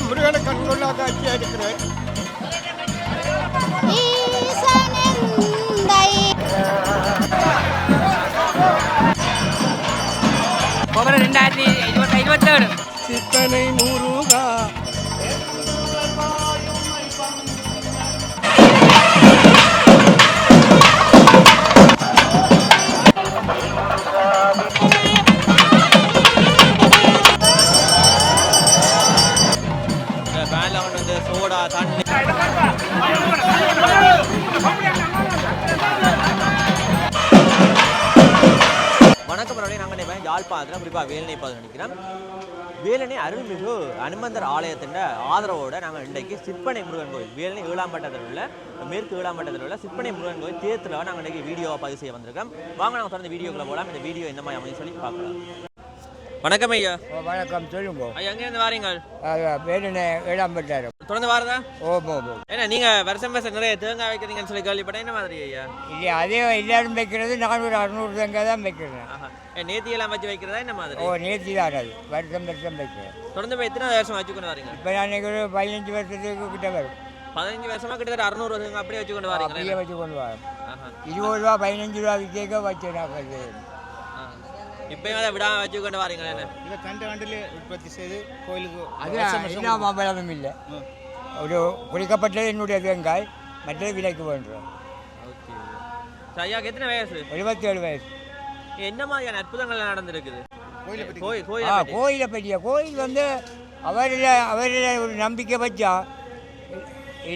முருகனை கண்கொள்ளா காட்சியாக இருக்கிறேன். ஒவ்வொரு 2027 சித்தனை முருகா சோடா தண்ணி வணக்கம் நாங்கள் நினைப்பேன் யாழ்ப்பாணத்தில் குறிப்பாக வேலனை பார்த்து நினைக்கிறேன். வேலனை அருள்மிகு அனுமந்தர் ஆலயத்தின் ஆதரவோடு நாங்கள் இன்றைக்கு சிற்பனை முருகன் கோயில் வேலனை 7ஆம் மட்டத்தில் உள்ள மேற்கு 7ஆம் மட்டத்தில் உள்ள சிற்பனை முருகன் கோயில் தேர்த்தில் நாங்கள் இன்றைக்கி வீடியோவை பதிவு செய்ய வந்திருக்கோம். வாங்க நாங்கள் தொடர்ந்து வீடியோக்குள்ள போகலாம். இந்த வீடியோ எந்த மாதிரி அமைதி சொல்லி பார்க்கலாம். வணக்கம் ஐயா. வணக்கம், சொல்லுங்க ஐயா. எங்கேருந்து வாரீங்கள்? வேலனை 7ஆம் மட்டம் தொடர்ந்து வாரதா? ஓ. ஏன்னா நீங்கள் வருஷம் நிறைய தேங்காய் வைக்கிறீங்கன்னு சொல்லி கேள்விப்பட்டேன். என்ன மாதிரி ஐயா? இல்லையா, அதே எல்லாரும் வைக்கிறது. நான் ஒரு 600 தேங்காய் தான் வைக்கிறேன். நேத்தியெல்லாம் வச்சு வைக்கிறதா என்ன மாதிரி? நேர்த்தி தான் அது. வருஷம் வைக்கிறேன். தொடர்ந்து போய் எத்தனை வருஷம் வச்சுக்கொண்டு வரீங்க? இப்போ நான் ஒரு 15 வருஷத்துக்கு கிட்ட வரும். 15 வருஷமா கிட்டத்தட்ட 600 வருஷங்க அப்படியே வச்சுக்கொண்டு வரீங்க? அப்படியே வச்சுக்கொண்டு வரோம். 20 ரூபா 15 ரூபா விற்க வச்சு இப்பயும் அதை விடாம வச்சுக்கொண்டு வரீங்க. இதை கண்டில் உற்பத்தி செய்து கோயிலுக்கு அது என்ன மாம்பழமும் இல்லை. ஒரு குளிக்கப்பட்டது என்னுடைய தேங்காய், மற்றது விலைக்கு வேண்டுறோம். ஓகே. ஐயாக்கு எத்தனை வயசு? 77 வயசு. என்ன மாதிரியான அற்புதங்கள் நடந்திருக்குது கோயிலை பற்றிய? கோயில் வந்து அவரில் ஒரு நம்பிக்கை வச்சா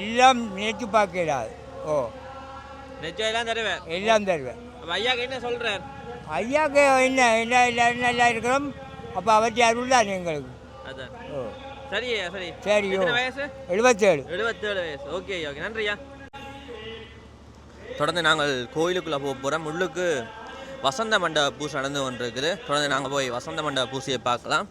எல்லாம் நினைச்சு பார்க்க இடாது. நிச்சயம் எல்லாம் தருவேன். எல்லாம் தருவேன். ஐயாக்கு என்ன சொல்றார்? ஐயாவுக்கு என்ன நல்லா இருக்கிறோம். அப்போ அவற்றை அருள் தான் எங்களுக்கு. அதான். சரி சரி. சரி. வயசு? 77 வயசு. ஓகே ஓகே, நன்றியா. தொடர்ந்து நாங்கள் கோயிலுக்குள்ளே போக போகிறோம். உள்ளுக்கு வசந்த மண்டப பூசை நடந்து கொண்டு இருக்குது. தொடர்ந்து நாங்கள் போய் வசந்த மண்டப பூசையை பார்க்கலாம்.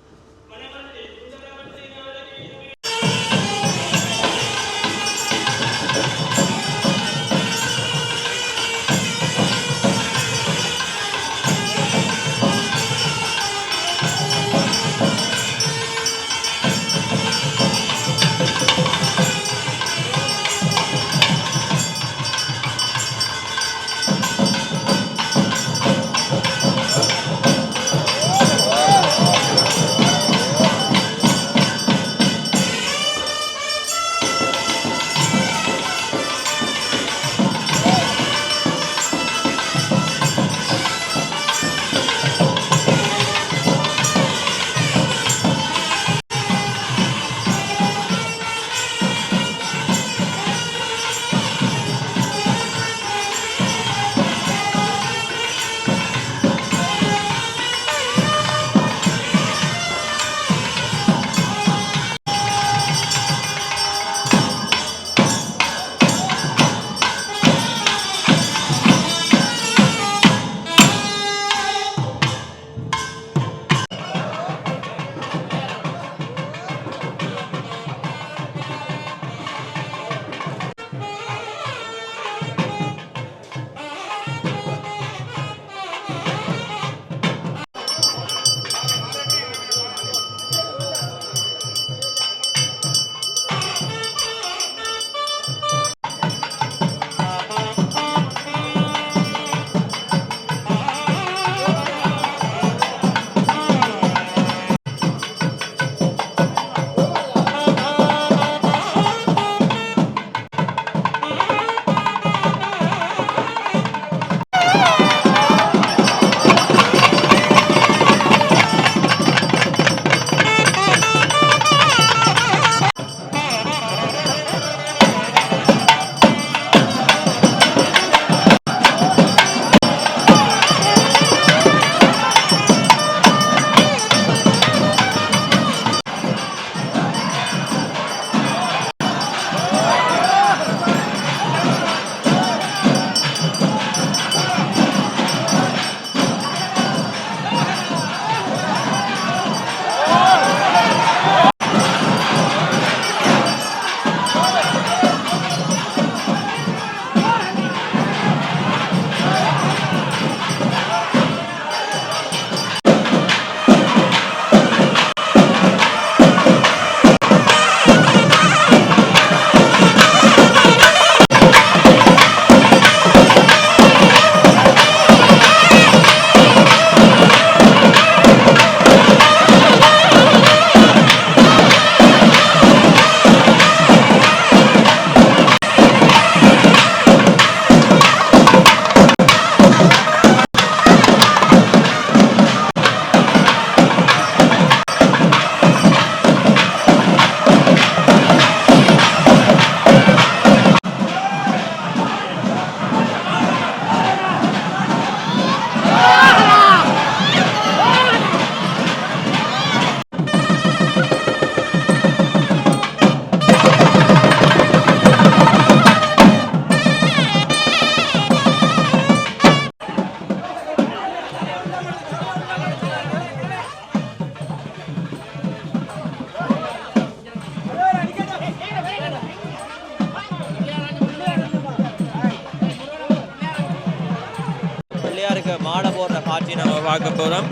முருகனுக்கு மாலை போடுற காட்சி நம்ம பார்க்க போகிறோம்.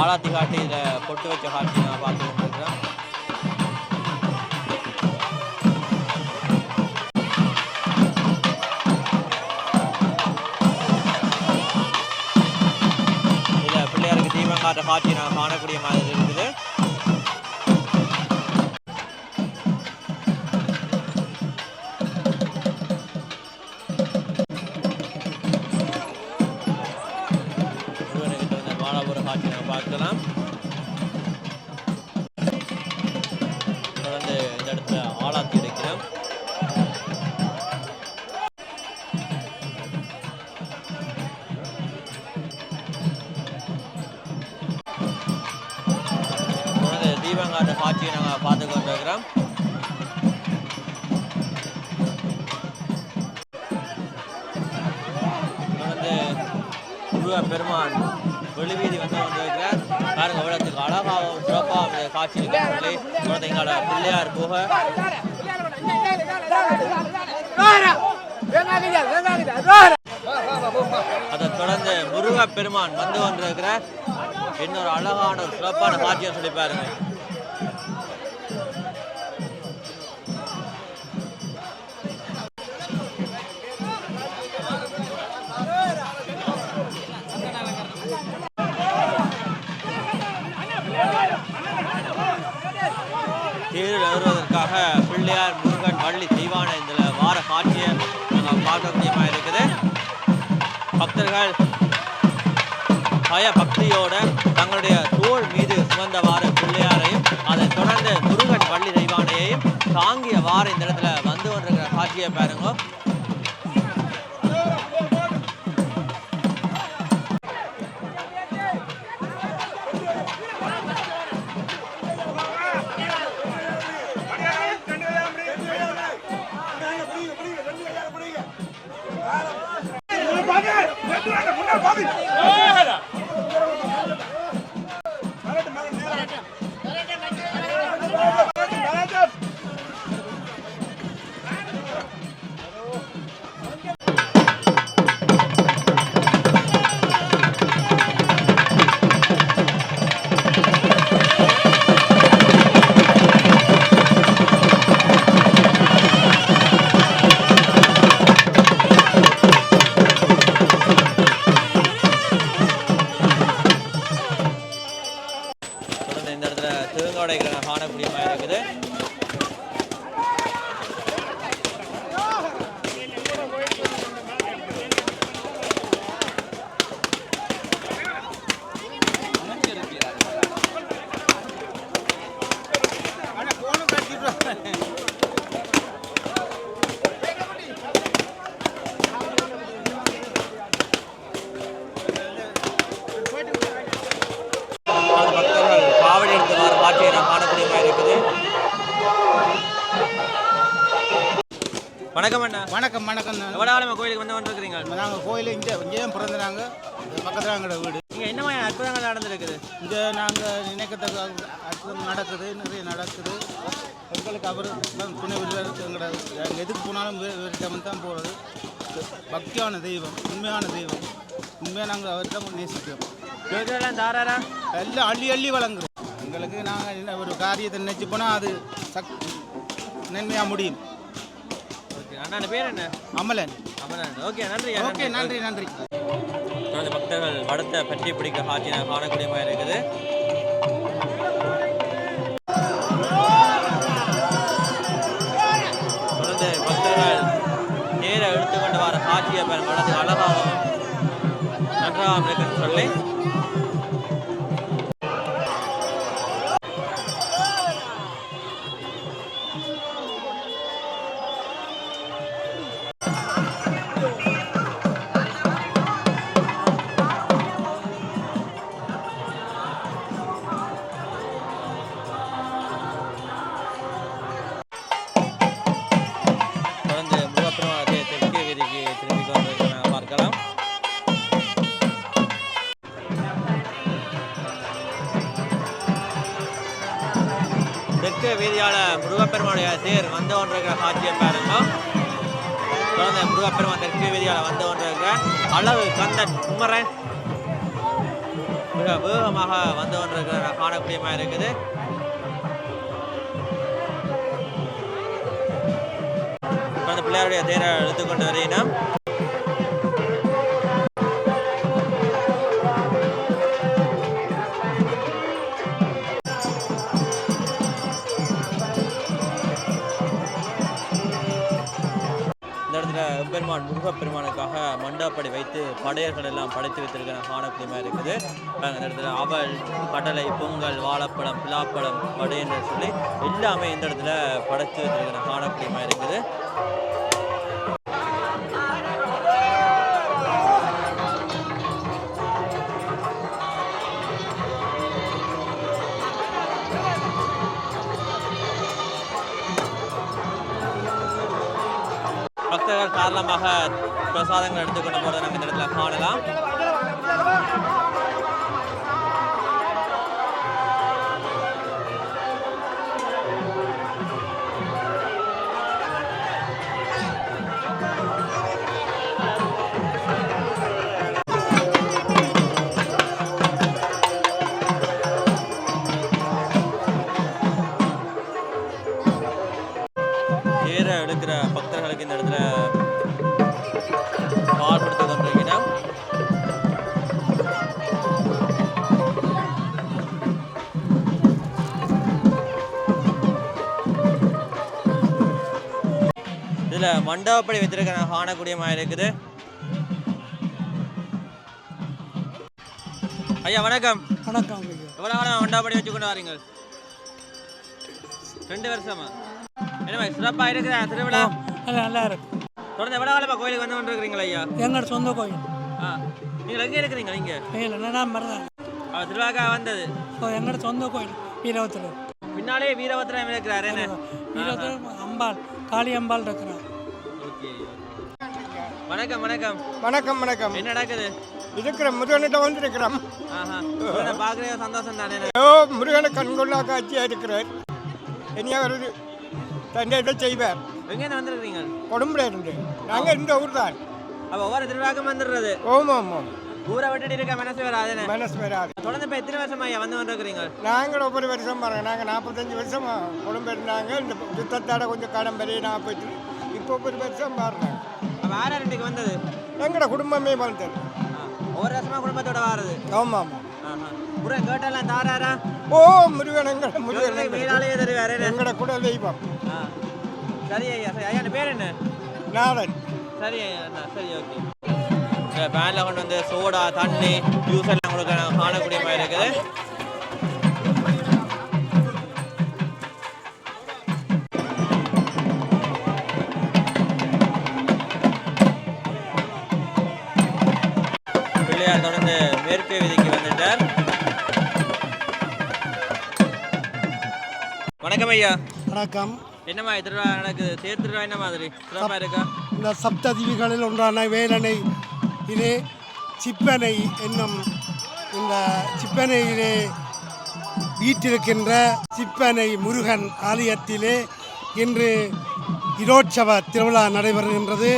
ஆலாத்தி காட்டி இதில் பொட்டு வச்ச காட்சி நான் பார்த்து கொண்டிருக்கிறேன். இதில் பிள்ளையாருக்கு தீபம் காட்டுற காட்சி நான் காணக்கூடிய மாதிரி இருக்குது. பார்க்கலாம். தொடர்ந்து இந்த இடத்துல ஆளாத்தி இருக்கிறோம். தொடர்ந்து தீபங்காட்ட காட்சியை நாங்கள் பார்த்து கொண்டிருக்கிறோம். தொடர்ந்து பெருமான் வெளிவீதி வந்து கொண்டிருக்கிறார். பாருங்க அவ்வளோத்துக்கு அழகாகவும் சிறப்பாகவும் இந்த காட்சி இருக்கிறார்களே. குழந்தைங்களோட பிள்ளையார் போக அதை தொடர்ந்து முருக பெருமான் வந்து கொண்டிருக்கிறார். இன்னொரு அழகான ஒரு சிறப்பான காட்சியை சொல்லி பாருங்க. தேரில் ஏறுவதற்காக பிள்ளையார் முருகன் வள்ளி தெய்வான இதில் வார காட்சியை நாங்கள் பார்க்கக்கூடியமாக இருக்குது. பக்தர்கள் பய பக்தியோட தங்களுடைய தோள் மீது சுமந்தவாறு பிள்ளையாரையும் அதை தொடர்ந்து முருகன் வள்ளி தெய்வானையையும் தாங்கிய வார இந்த இடத்துல வந்து கொண்டிருக்கிற காட்சியை பாருங்க. இந்த இடத்துல திருங்கோடைகளை காணக்கூடியமாக இருக்குது. காவடி எடுத்து வர காட்சியை நான் காணக்கூடியமாக இருக்குது. வணக்கம் அண்ணா. வணக்கம் வணக்கம். எவ்வளோ காலமாக கோயிலுக்கு வந்து வந்துருக்கிறீங்க? நாங்கள் கோயில் இங்கே பிறந்தாங்க. பக்கத்தில் எங்களோட வீடு. இங்கே என்ன மாதிரி அற்புதங்கள் நடந்திருக்குது? இங்கே நாங்கள் நினைக்கத்தக்க அற்புதம் நடக்குது, நிறைய நடக்குது. எங்களுக்கு அவர் துணை விருது. எங்களோட எதுக்கு போனாலும் வேறு தான் போகிறது. பக்தியான தெய்வம், உண்மையான தெய்வம். உண்மையாக நாங்கள் அவர்கிட்ட நேசிக்கிறோம். கேட்கலாம் தாராரா எல்லாம் அள்ளி அள்ளி வழங்குறோம். எங்களுக்கு நாங்கள் என்ன ஒரு காரியத்தை நினைச்சு போனால் அது நன்மையாக முடியும். ஓகே அண்ணா, பேர் என்ன? அமலன். அமலன். ஓகே நன்றி. ஓகே நன்றி நன்றி. தொடர்ந்து பக்தர்கள் வடத்தை பற்றி பிடிக்க காட்சி நான் காணக்கூடியமாக இருக்குது. தொடர்ந்து பக்தர்கள் நேர எடுத்துக்கொண்டு வர காட்சியை வடத்து அழகாகவும் நன்றாகவும் இருக்குன்னு சொல்லி தொடர்ந்து முருகப்பெருமானத்தை தெற்கு வீதிக்கு திரும்பி கொண்டு பார்க்கலாம். முருகப்பெருமானுடைய தேர் வந்து கொண்டிருக்கிற காட்சியை பாருங்க. தொடர்ந்து முருகப்பெருமான் தெற்கு வீதியால் வந்து கொண்டிருக்கிற அளவு கந்தன் குமரன் மிக வேகமாக வந்து கொண்டிருக்கிற காணக்கூடியமாக இருக்குது. அந்த பிள்ளையாருடைய தேரை எடுத்துக்கொண்டு வரீங்கன்னா இந்த இடத்துல எம்பெருமான் முருகப்பெருமானுக்காக மண்டபப்படி வைத்து படையர்கள் எல்லாம் படைத்து வைத்திருக்கிற காணக்கூடியமாக இருக்குது. இந்த இடத்துல அவல், கடலை, பொங்கல், வாழைப்பழம், பிலாப்பழம், படை என்று சொல்லி எல்லாமே இந்த இடத்துல படைத்து வைத்திருக்கிற காணக்கூடியமாக இருக்குது. பக்தர்கள் காரணமாக பிரசாதங்கள் எடுத்துக்கொண்டு போகிறத நம்ம இந்த இடத்துல காணலாம். தேரை எடுக்கிற பக்தர்களுக்கு இந்த இடத்துல பால் கொடுத்து கொண்டிருக்கிறோம். இதுல மண்டபப்படி வைத்திருக்கிற காணக்கூடியமாக இருக்குது. ஐயா வணக்கம். வணக்கம். எவ்வளோ காலம் மண்டபப்படி வச்சு கொண்டு வரீங்க? 2 வருஷமா? என்ன சிறப்பாக இருக்கிற திருவிழா? நல்லா இருக்கு. தொடர்ந்து எவ்வளோ காலமாக கோயிலுக்கு வந்து கொண்டு இருக்கிறீங்களா ஐயா? எங்களோட சொந்த கோயில். நீங்கள் எங்கே இருக்கிறீங்க? இங்கே இல்லை மருதான் திருவிழாக்காக வந்தது. எங்களோட சொந்த கோயில் வீரபத்திரம். பின்னாலே வீரபத்திரம் இருக்கிறாரு. வீரபத்திரம் அம்பாள், காளி அம்பாள் இருக்கிறார். ஓகே. வணக்கம் வணக்கம். வணக்கம் வணக்கம். என்ன நடக்குது? இருக்கிற முருகனிட்ட வந்துருக்கிறோம். பார்க்குற சந்தோஷம் தானே? முருகனை கண்கொள்ளா காட்சியாக இருக்கிறார். இனியா வருது தண்டை செய்வார். எங்கேருந்து வந்துருக்கீங்க? கொடும்புல இருந்து. நாங்கள் இந்த ஊர் தான். அப்போ ஒவ்வொரு திருவிழாக்கும் வந்துடுறது? ஓமா ஆமாம். ஊரை விட்டுட்டு இருக்க மனசு வராது. மனசு வராது. தொடர்ந்து இப்போ எத்தனை வருஷமா ஐயா வந்து வந்துருக்கிறீங்க? நாங்கள் ஒவ்வொரு வருஷம் பாருங்க. நாங்கள் 45 வருஷம் கொழும்பு இருந்தாங்க. இந்த யுத்தத்தாட கொஞ்சம் காலம் பெரிய நான் போயிட்டு இப்போ ஒவ்வொரு வருஷம் பாருங்க. அப்போ ஆறாயிரத்துக்கு வந்தது எங்களோட குடும்பமே வளர்ந்தது. ஒவ்வொரு வருஷமா குடும்பத்தோட வாருது? ஆமாம் ஆமாம். முருகன் கேட்டெல்லாம் தாராரா? ஓ முருகன் எங்களோட முருகன் மேலாலேயே தருவாரு. எங்களோட கூட தெய்வம். சரி ஐயா. சரி ஐயா பேர் என்ன? நாதன். சரி ஐயா. சரி ஓகே. இந்த பேனில் கொண்டு வந்து சோடா, தண்ணி, ஜூஸ் எல்லாம் உங்களுக்கு காணக்கூடிய மாதிரி இருக்குது. பிள்ளையார் தொடர்ந்து மேற்கு வீதிக்கு வந்துட்டார். வணக்கம் ஐயா. வணக்கம். என்னம்மா திருவிழா நடக்குது? தேர் திருவிழா என்ன மாதிரி சிறப்பாக இருக்கா? இந்த சப்ததீவிகளில் ஒன்றான வேலனை இது சிப்பனை என்னும் இந்த சிப்பனையிலே வீட்டிருக்கின்ற சிப்பனை முருகன் ஆலயத்திலே இன்று இரோற்சவ திருவிழா நடைபெறுகின்றது.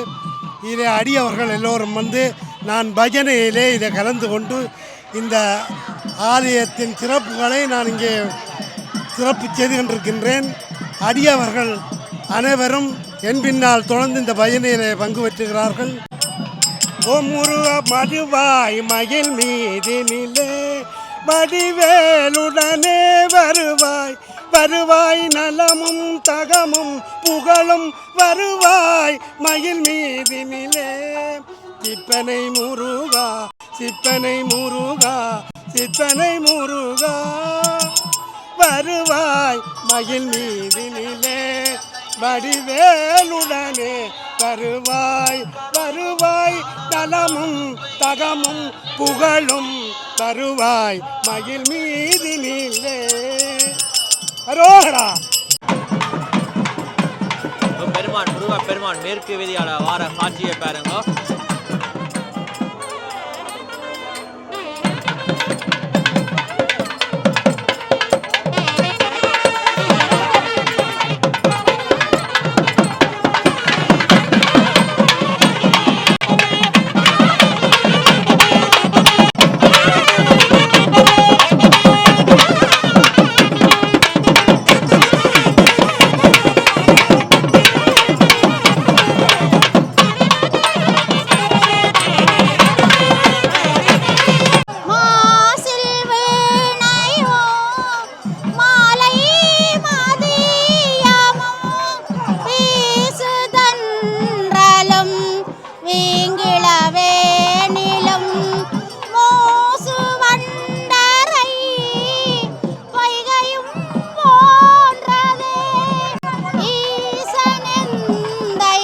இதில் அடியவர்கள் எல்லோரும் வந்து நான் பஜனையிலே இதை கலந்து கொண்டு இந்த ஆலயத்தின் சிறப்புகளை நான் இங்கே சிறப்பு செய்து கொண்டிருக்கின்றேன். அடியவர்கள் அனைவரும் என் பின்னால் தொடர்ந்து இந்த பஜனையிலே பங்கு பெற்றுகிறார்கள். ஓம் முருக மதுவாய் மகிழ் மீதினிலே வடிவேலுடனே வருவாய், வருவாய் நலமும் தகமும் புகழும் வருவாய் மகிழ் மீதினிலே. சிப்பனை முருகா, சிப்பனை முருகா, சிப்பனை முருகா வருவாய் மகிழ் மீதினிலே வடிவேலுடனே வருவாய், வருவாய் நலமும் தகமும் புகழும் வருவாய் மகிழ் மீதினிலே. அரோகரா. பெருமான் முருக பெருமான் மேற்கு வீதியால வார காட்சியை பாருங்க. நிலம் வீங்கிழவே நிலம் மோசு வண்டரை பொய்கையும் போன்றதே ஈசனெந்தை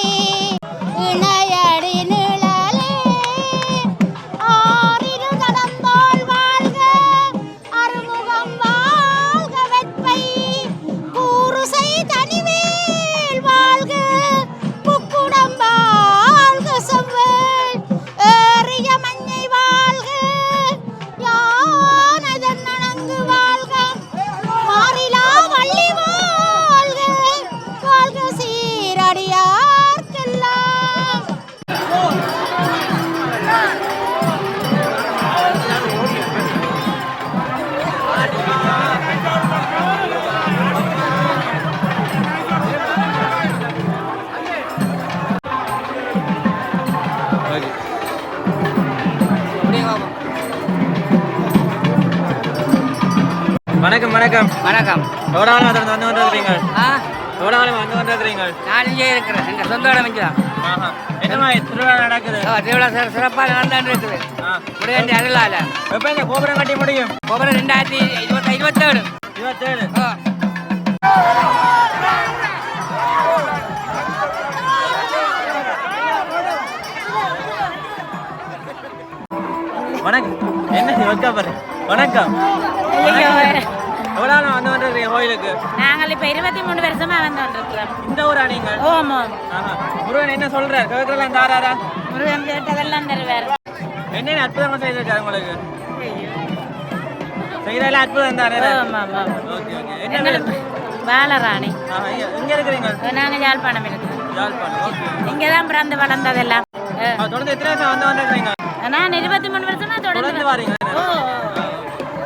இணையடி நிழலே ஆறிரு கடந்தோள் வாழ்க அறுமுகம் வாழ்க வெட்பை கூறுசை தனிவேல் வாழ்க புக்குடம் வாழ்க செவ்வேள் ஏறிய மஞ்சை வாழ்க யானதன் நனங்கு வாழ்க மாறிலா வள்ளி வாழ்க வாழ்க சீரடியார்க்கெல்லாம் வணக்கம் வணக்கம் வணக்கம். எவ்வளோ நாள் வந்து வந்துருக்கிறீங்க? ஆ எவ்வளோ நாள் வந்து வந்துருக்கிறீங்க? நான் இங்கே இருக்கிறேன். எங்கள் சொந்த இடம் இங்கே தான். என்னமா திருவிழா நடக்குது? திருவிழா சிறப்பாக நடந்துட்டு இருக்குது. முடிய வேண்டிய அருளால எப்போ இந்த கோபுரம் கட்டி முடியும்? கோபுரம் 2027. 27. வணக்கம். என்ன வைக்கப்படுறேன்? வணக்கம். எவ்வளோ நாள் வந்து வந்துருக்கீங்க கோயிலுக்கு? நாங்கள் இப்போ 23 வருஷமா வந்து கொண்டிருக்கிறோம். இந்த ஊரா நீங்கள்? ஓமம் முருகன் என்ன சொல்றார்? கேட்கறலாம் தாராரா? முருகன் கேட்டதெல்லாம் தருவார். என்னென்ன அற்புதமாக செய்திருக்காரு உங்களுக்கு? செய்யறதெல்லாம் அற்புதம் தானே? Okay okay. என்ன வேலை? பாலராணி. எங்க இருக்கிறீங்க? நாங்கள் யாழ்ப்பாணம் இருக்கிறோம். யாழ்ப்பாணம். ஓகே. இங்கே தான் பிறந்து வளர்ந்ததெல்லாம். தொடர்ந்து எத்தனை வருஷம் வந்து வந்துருக்கீங்க? நான் 23 வருஷமா தொடர்ந்து வரீங்க?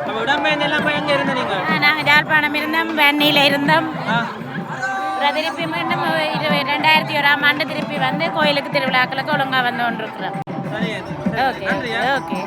நம்ம உடம்பெயர்ந்து எல்லாம் போய் எங்க இருந்த நீங்க? நாங்கள் யாழ்ப்பாணம் இருந்தோம், வெண்ணில இருந்தோம். திருப்பி மீண்டும் 2001ஆம் ஆண்டு திருப்பி வந்து கோயிலுக்கு திருவிழாக்களுக்கு ஒழுங்கா வந்து கொண்டிருக்கிறோம். Okay okay.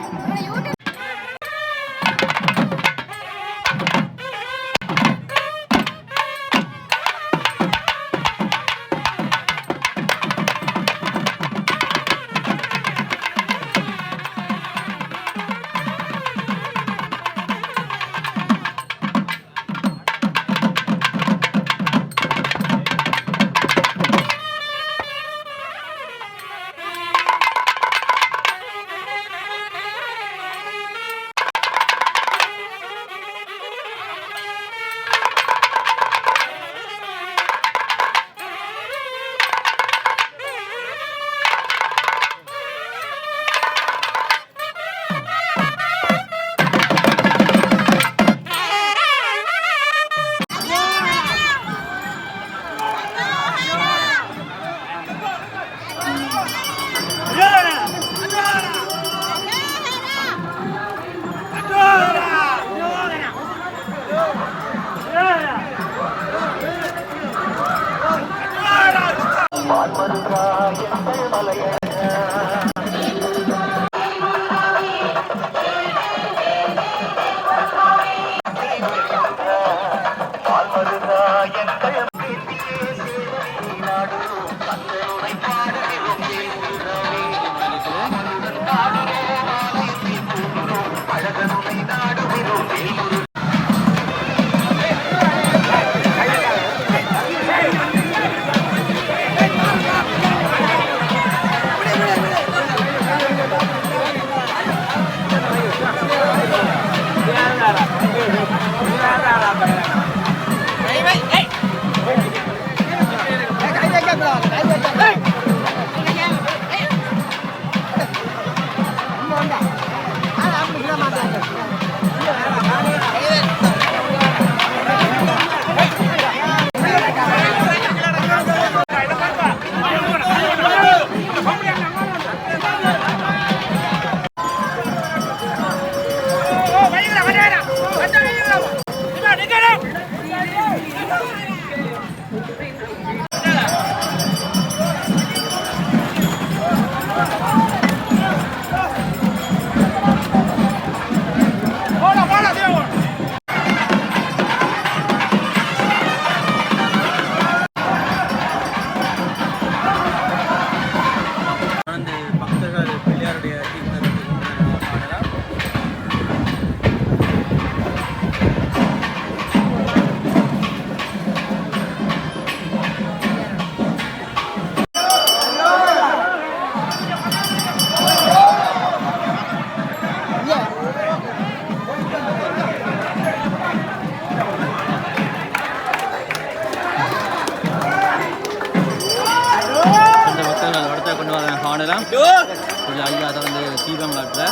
பார்க்கலாம் கொஞ்சம் ஐயா அதை வந்து தீபம் காட்டுற